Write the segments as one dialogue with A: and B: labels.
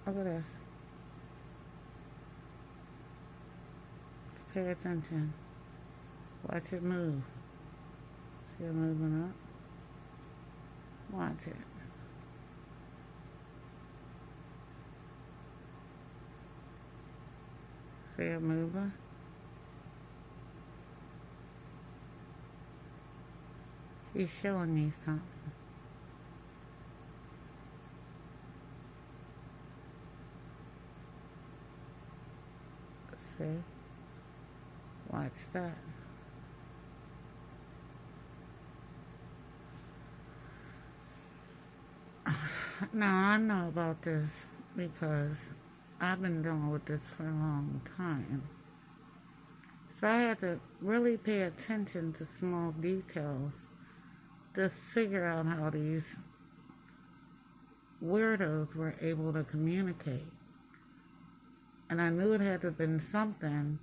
A: Look at this. Let's pay attention. Watch it move. See it moving up? Watch it. See it moving? He's showing me something. See? Watch that. Now, I know about this because I've been dealing with this for a long time. So I had to really pay attention to small details to figure out how these weirdos were able to communicate. And I knew it had to have been something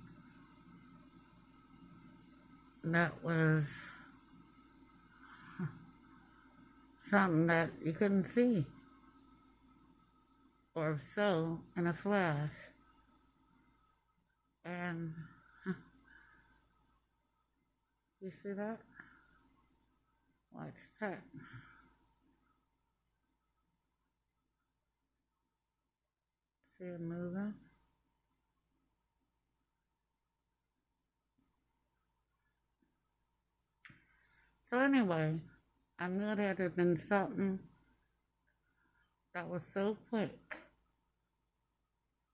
A: that was something that you couldn't see, or so in a flash. And you see that? Watch that. See it moving? So anyway, I knew it had to have been something that was so quick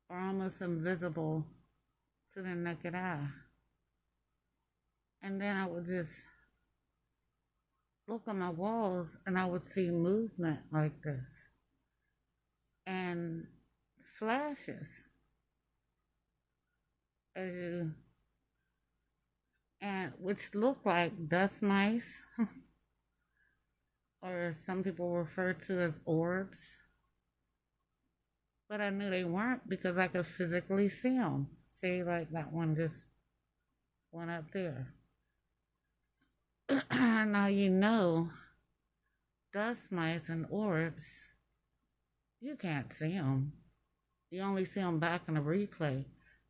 A: or almost invisible to the naked eye. And then I would just look on my walls and I would see movement like this and flashes as you, and which look like dust mice or some people refer to as orbs. But I knew they weren't because I could physically see them. See, like that one just went up there. Now you know, dust mice and orbs, you can't see them. You only see them back in a replay.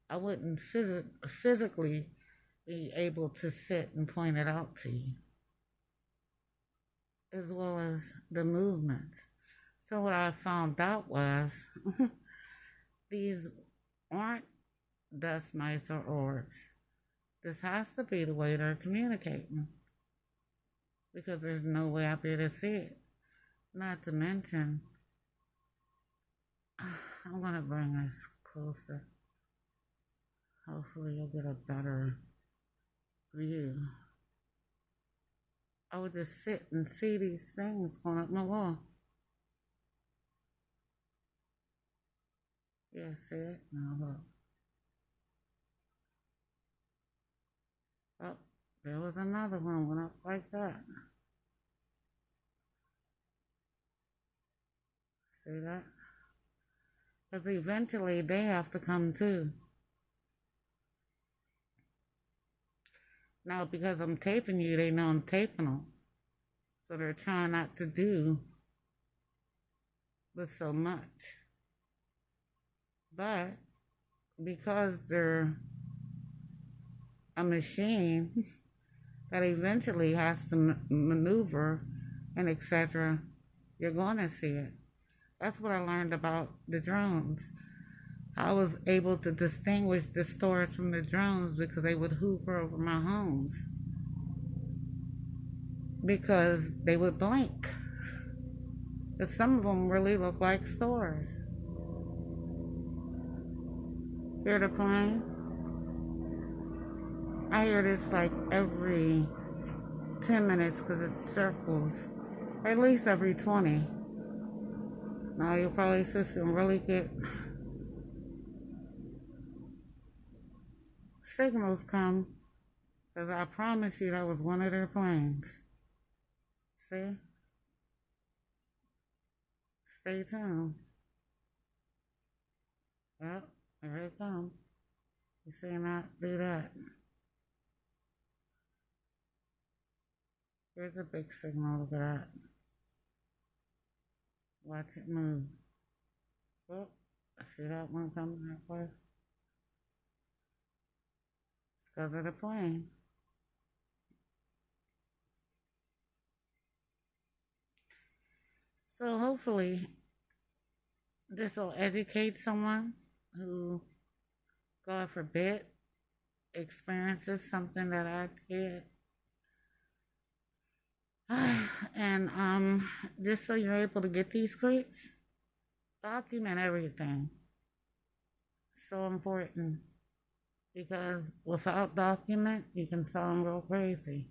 A: I wouldn't physically be able to sit and point it out to you, as well as the movements. So what I found out was these aren't dust mice or orbs. This has to be the way they're communicating, because there's no way I'll be able to see it. Not to mention, I'm going to bring this closer. Hopefully you'll get a better view. I would just sit and see these things going up my wall. Yeah, see it? Now look. Oh, there was another one went up like that. See that? Because eventually they have to come too. Now, because I'm taping you, they know I'm taping them. So they're trying not to do with so much. But because they're a machine that eventually has to maneuver and etc., you're going to see it. That's what I learned about the drones. I was able to distinguish the stores from the drones because they would hover over my homes, because they would blink. But some of them really look like stores. Hear the plane? I hear this like every 10 minutes because it circles, or at least every 20. Now you'll probably see some really good signals come, because I promise you that was one of their planes. See? Stay tuned. Yep, here it comes. You see not do that. Here's a big signal, look at that. Watch it move. Oh, See that one coming that way? It's because of the plane. So hopefully this will educate someone who, God forbid, experiences something that I did. And just so you're able to get these scripts, document everything. So important because without document, you can sound real crazy.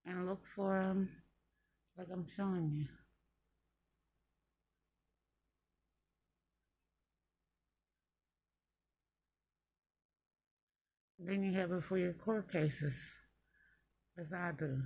A: And look for like I'm showing you. Then you have it for your court cases, as I do.